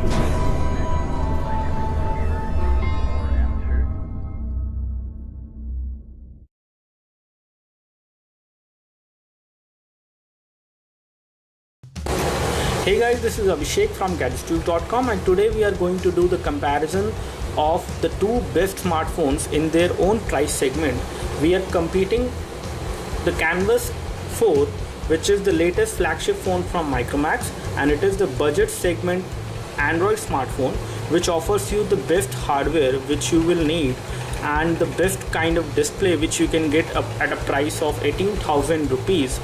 Hey guys, this is Abhishek from gadgetstools.com, and today we are going to do the comparison of the two best smartphones in their own price segment. We are competing the Canvas 4, which is the latest flagship phone from Micromax, and it is the budget segment Android smartphone which offers you the best hardware which you will need and the best kind of display which you can get at a price of 18,000 rupees.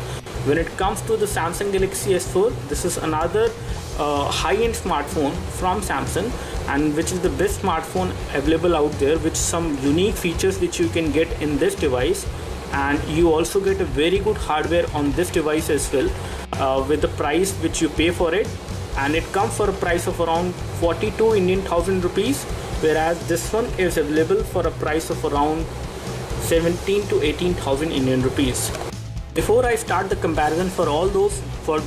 When it comes to the Samsung Galaxy S4, this is another high-end smartphone from Samsung, and which is the best smartphone available out there with some unique features which you can get in this device, and you also get a very good hardware on this device as well with the price which you pay for it, and it comes for a price of around 42 Indian thousand rupees, whereas this one is available for a price of around 17 to 18,000 Indian rupees. Before I start the comparison, for all those for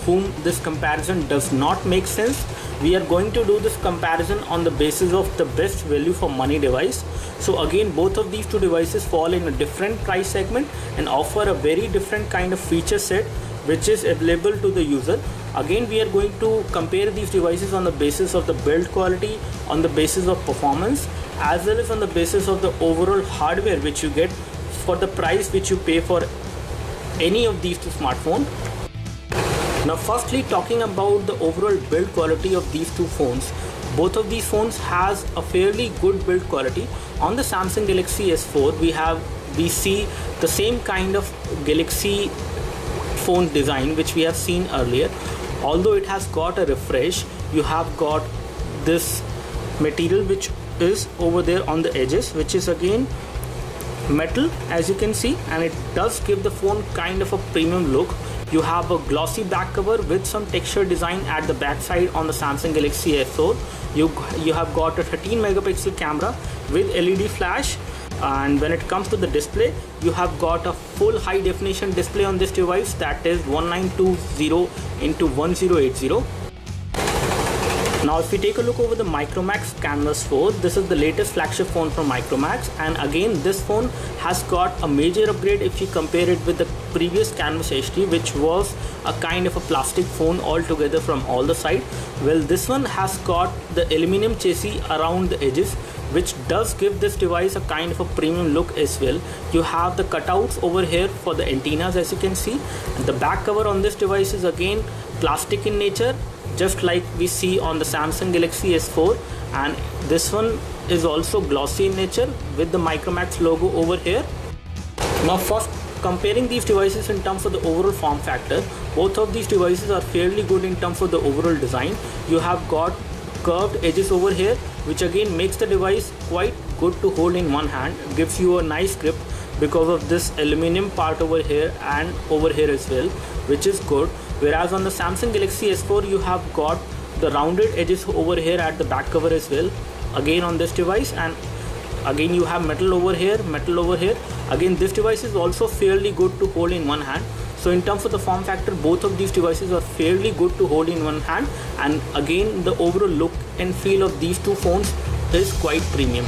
whom this comparison does not make sense, we are going to do this comparison on the basis of the best value for money device. So again, both of these two devices fall in a different price segment and offer a very different kind of feature set which is available to the user. Again, we are going to compare these devices on the basis of the build quality, on the basis of performance, as well as on the basis of the overall hardware which you get for the price which you pay for any of these two smartphones. Now firstly, talking about the overall build quality of these two phones, both of these phones has a fairly good build quality. On the Samsung Galaxy S4 we see the same kind of Galaxy phone design which we have seen earlier, although it has got a refresh. You have got this material which is over there on the edges, which is again metal, as you can see, and it does give the phone kind of a premium look. You have a glossy back cover with some texture design at the back side on the Samsung Galaxy S4. You have got a 13 megapixel camera with LED flash, and when it comes to the display, you have got a full high definition display on this device, that is 1920 into 1080. Now if we take a look over the Micromax Canvas 4, this is the latest flagship phone from Micromax, and again this phone has got a major upgrade if you compare it with the previous Canvas HD, which was a kind of a plastic phone altogether from all the side. Well, this one has got the aluminum chassis around the edges, which does give this device a kind of a premium look as well. You have the cutouts over here for the antennas, as you can see, and the back cover on this device is again plastic in nature, just like we see on the Samsung Galaxy S4, and this one is also glossy in nature with the Micromax logo over here. Now first, comparing these devices in terms of the overall form factor, both of these devices are fairly good in terms of the overall design. You have got curved edges over here, which again makes the device quite good to hold in one hand, gives you a nice grip because of this aluminum part over here and over here as well, which is good. Whereas on the Samsung Galaxy S4 you have got the rounded edges over here at the back cover as well, again on this device, and again you have metal over here, metal over here. Again, this device is also fairly good to hold in one hand. So in terms of the form factor, both of these devices are fairly good to hold in one hand, and again the overall look and feel of these two phones is quite premium.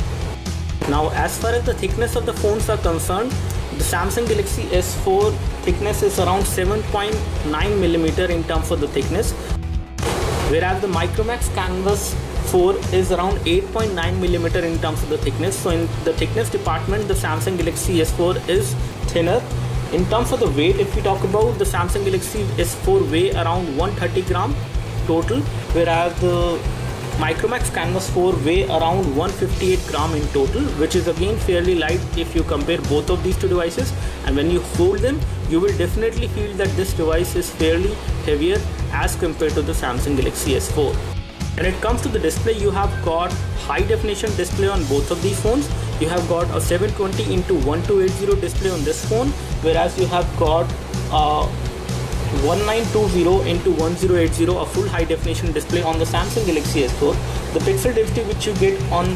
Now as far as the thickness of the phones are concerned, the Samsung Galaxy S4 thickness is around 7.9 millimeter in terms of the thickness, whereas the Micromax Canvas 4 is around 8.9 millimeter in terms of the thickness. So in the thickness department, the Samsung Galaxy S4 is thinner. In terms of the weight, if we talk about the Samsung Galaxy S4 weigh around 130 gram total, whereas the Micromax Canvas 4 weigh around 158 gram in total, which is again fairly light if you compare both of these two devices, and when you hold them you will definitely feel that this device is fairly heavier as compared to the Samsung Galaxy S4. When it comes to the display, you have got high definition display on both of these phones. You have got a 720 into 1280 display on this phone, whereas you have got 1920 into 1080 a full high definition display on the Samsung Galaxy S4. The pixel density which you get on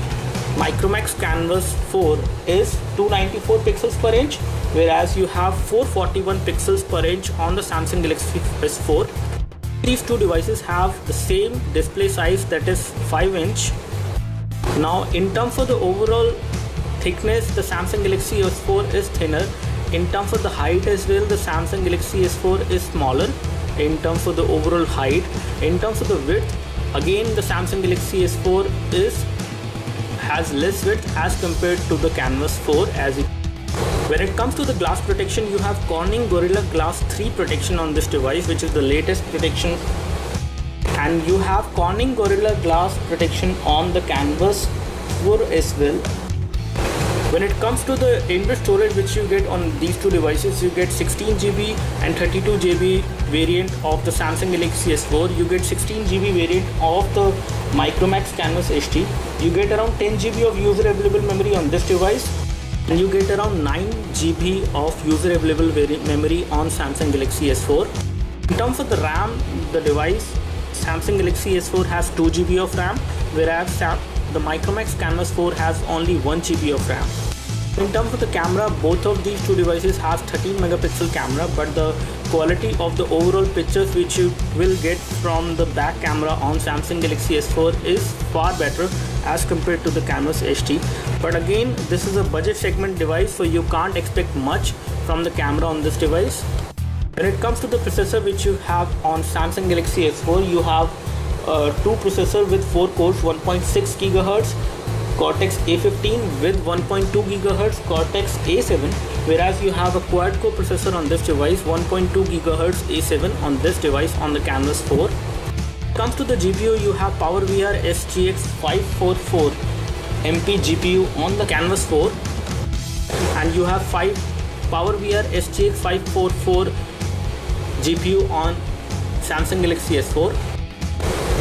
Micromax Canvas 4 is 294 pixels per inch, whereas you have 441 pixels per inch on the Samsung Galaxy S4. These two devices have the same display size, that is 5-inch. Now in terms of the overall thickness, the Samsung Galaxy S4 is thinner. In terms of the height as well, the Samsung Galaxy S4 is smaller in terms of the overall height. In terms of the width, again the Samsung Galaxy S4 has less width as compared to the Canvas 4. When it comes to the glass protection, you have Corning Gorilla Glass 3 protection on this device, which is the latest protection, and you have Corning Gorilla Glass protection on the Canvas 4 as well. When it comes to the inbuilt storage which you get on these two devices, you get 16 GB and 32 GB variant of the Samsung Galaxy S4. You get 16 GB variant of the Micromax Canvas HT. You get around 10 GB of user available memory on this device, and you get around 9 GB of user available memory on Samsung Galaxy S4. In terms of the RAM, the device Samsung Galaxy S4 has 2 GB of RAM, whereas the Micromax Canvas 4 has only 1 GB of RAM. In terms of the camera, both of these two devices have 13 megapixel camera, but the quality of the overall pictures which you will get from the back camera on Samsung Galaxy S4 is far better as compared to the Canvas HT. But again, this is a budget segment device, so you can't expect much from the camera on this device. When it comes to the processor which you have on Samsung Galaxy S4, you have two processor with 4 cores, 1.6 GHz Cortex A15 with 1.2 GHz Cortex A7, whereas you have a quad-core processor on this device, 1.2 GHz A7 on this device on the Canvas 4. When it comes to the GPU, you have PowerVR SGX 544 MP GPU on the Canvas 4, and you have PowerVR SGX 544 GPU on Samsung Galaxy S4.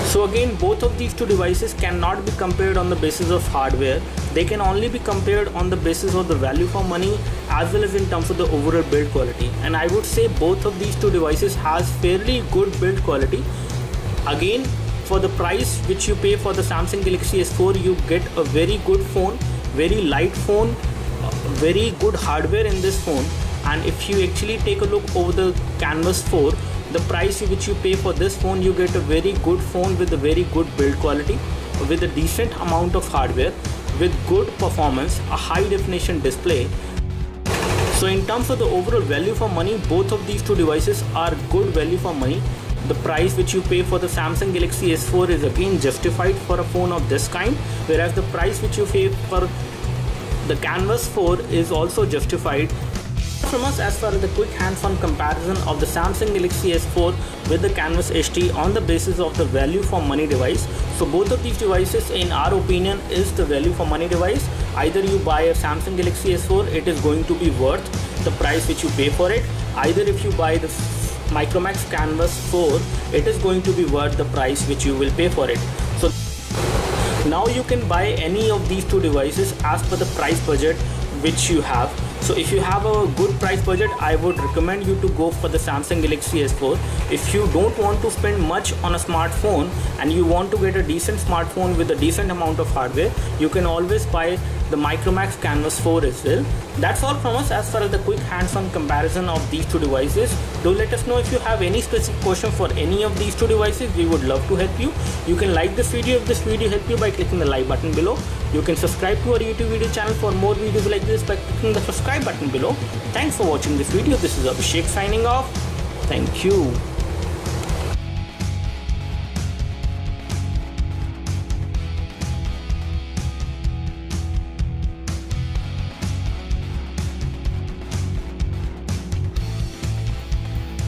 So again, both of these two devices cannot be compared on the basis of hardware. They can only be compared on the basis of the value for money as well as in terms of the overall build quality. And I would say both of these two devices has fairly good build quality. Again, for the price which you pay for the Samsung Galaxy S4, you get a very good phone, very light phone, very good hardware in this phone. And if you actually take a look over the Canvas 4, the price which you pay for this phone, you get a very good phone with a very good build quality, with a decent amount of hardware, with good performance, a high definition display. So in terms of the overall value for money, both of these two devices are good value for money. The price which you pay for the Samsung Galaxy S4 is again justified for a phone of this kind, whereas the price which you pay for the Canvas 4 is also justified. From us as far as the quick hands-on comparison of the Samsung Galaxy S4 with the Canvas HT on the basis of the value for money device. So both of these devices in our opinion is the value for money device. Either you buy a Samsung Galaxy S4, it is going to be worth the price which you pay for it. Either if you buy the Micromax Canvas 4, it is going to be worth the price which you will pay for it. So now you can buy any of these two devices as per the price budget which you have. So if you have a good price budget, I would recommend you to go for the Samsung Galaxy S4. If you don't want to spend much on a smartphone and you want to get a decent smartphone with a decent amount of hardware, you can always buy the Micromax Canvas 4 as well. That's all from us as far as the quick hands-on comparison of these two devices. Do let us know if you have any specific question for any of these two devices. We would love to help you. You can like this video if this video helped you by clicking the like button below. You can subscribe to our YouTube video channel for more videos like this by clicking the subscribe button below. Thanks for watching this video. This is Abhishek signing off. Thank you.